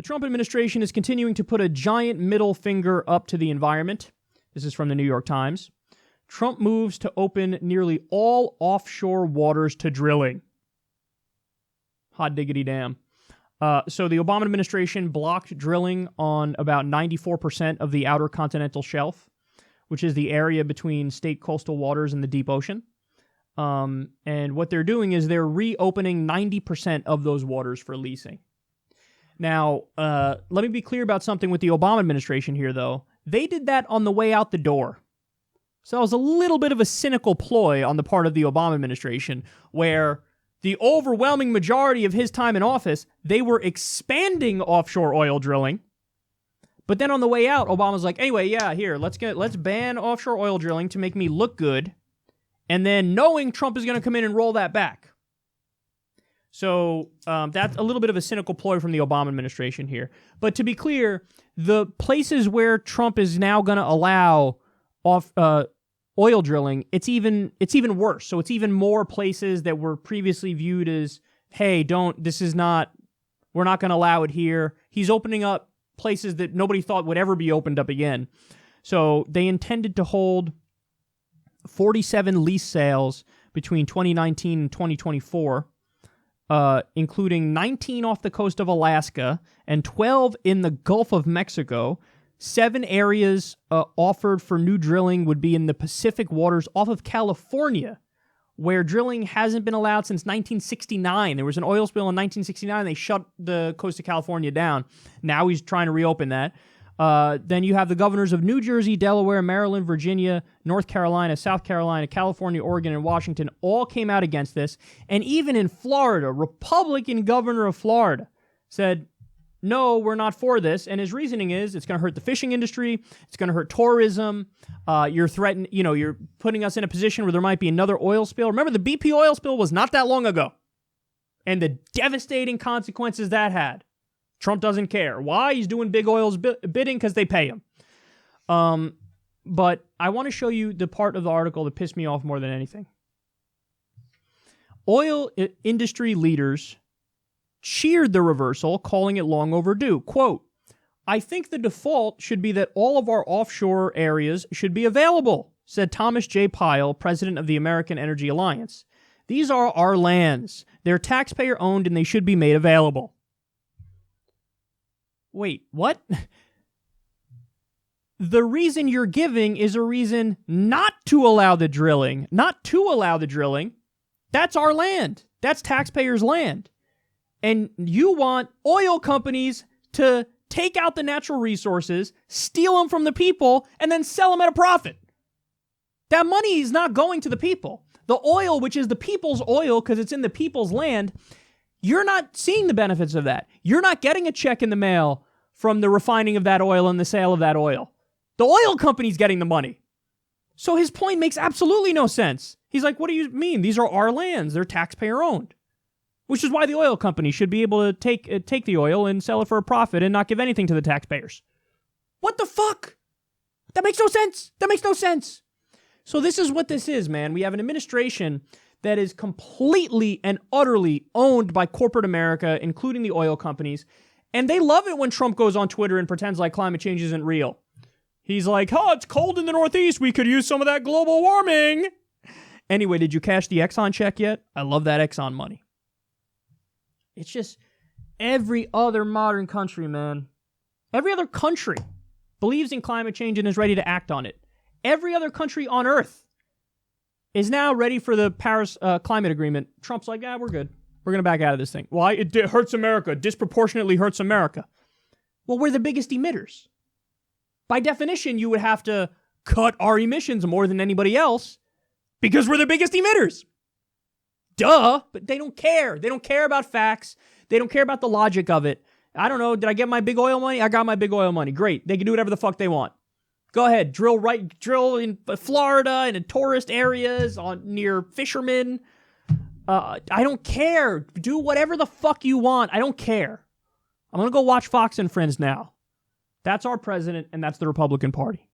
The Trump administration is continuing to put a giant middle finger up to the environment. This is from the New York Times. Trump moves to open nearly all offshore waters to drilling. Hot diggity damn. So the Obama administration blocked drilling on about 94% of the outer continental shelf, which is the area between state coastal waters and the deep ocean. And what they're doing is they're reopening 90% of those waters for leasing. Now, let me be clear about something with the Obama administration here, though. They did that on the way out the door. So that was a little bit of a cynical ploy on the part of the Obama administration, where the overwhelming majority of his time in office, they were expanding offshore oil drilling. But then on the way out, Obama's like, anyway, yeah, here, let's ban offshore oil drilling to make me look good. And then knowing Trump is going to come in and roll that back. So that's a little bit of a cynical ploy from the Obama administration here. But to be clear, the places where Trump is now going to allow oil drilling, it's even worse. So it's even more places that were previously viewed as, hey, we're not going to allow it here. He's opening up places that nobody thought would ever be opened up again. So they intended to hold 47 lease sales between 2019 and 2024, including 19 off the coast of Alaska and 12 in the Gulf of Mexico. 7 areas offered for new drilling would be in the Pacific waters off of California, where drilling hasn't been allowed since 1969. There was an oil spill in 1969. They shut the coast of California down. Now he's trying to reopen that. Then you have the governors of New Jersey, Delaware, Maryland, Virginia, North Carolina, South Carolina, California, Oregon, and Washington all came out against this. And even in Florida, Republican governor of Florida said, no, we're not for this. And his reasoning is it's going to hurt the fishing industry. It's going to hurt tourism. You're putting us in a position where there might be another oil spill. Remember, the BP oil spill was not that long ago. And the devastating consequences that had. Trump doesn't care. Why? He's doing big oil's bidding because they pay him. But I want to show you the part of the article that pissed me off more than anything. Oil industry leaders cheered the reversal, calling it long overdue. Quote, I think the default should be that all of our offshore areas should be available, said Thomas J. Pyle, president of the American Energy Alliance. These are our lands. They're taxpayer-owned and they should be made available. Wait, what? The reason you're giving is a reason not to allow the drilling. Not to allow the drilling. That's our land. That's taxpayers' land. And you want oil companies to take out the natural resources, steal them from the people, and then sell them at a profit. That money is not going to the people. The oil, which is the people's oil because it's in the people's land, you're not seeing the benefits of that. You're not getting a check in the mail from the refining of that oil and the sale of that oil. The oil company's getting the money. So his point makes absolutely no sense. He's like, what do you mean? These are our lands. They're taxpayer-owned. Which is why the oil company should be able to take the oil and sell it for a profit and not give anything to the taxpayers. What the fuck? That makes no sense. That makes no sense. So this is what this is, man. We have an administration that is completely and utterly owned by corporate America, including the oil companies. And they love it when Trump goes on Twitter and pretends like climate change isn't real. He's like, oh, it's cold in the Northeast. We could use some of that global warming. Anyway, did you cash the Exxon check yet? I love that Exxon money. It's just every other modern country, man. Every other country believes in climate change and is ready to act on it. Every other country on Earth is now ready for the Paris climate agreement. Trump's like, we're good. We're going to back out of this thing. Why? It hurts America. Disproportionately hurts America. Well, we're the biggest emitters. By definition, you would have to cut our emissions more than anybody else because we're the biggest emitters. Duh, but they don't care. They don't care about facts. They don't care about the logic of it. I don't know. Did I get my big oil money? I got my big oil money. Great. They can do whatever the fuck they want. Go ahead. Drill in Florida and in tourist areas near fishermen. I don't care. Do whatever the fuck you want. I don't care. I'm going to go watch Fox and Friends now. That's our president, and that's the Republican Party.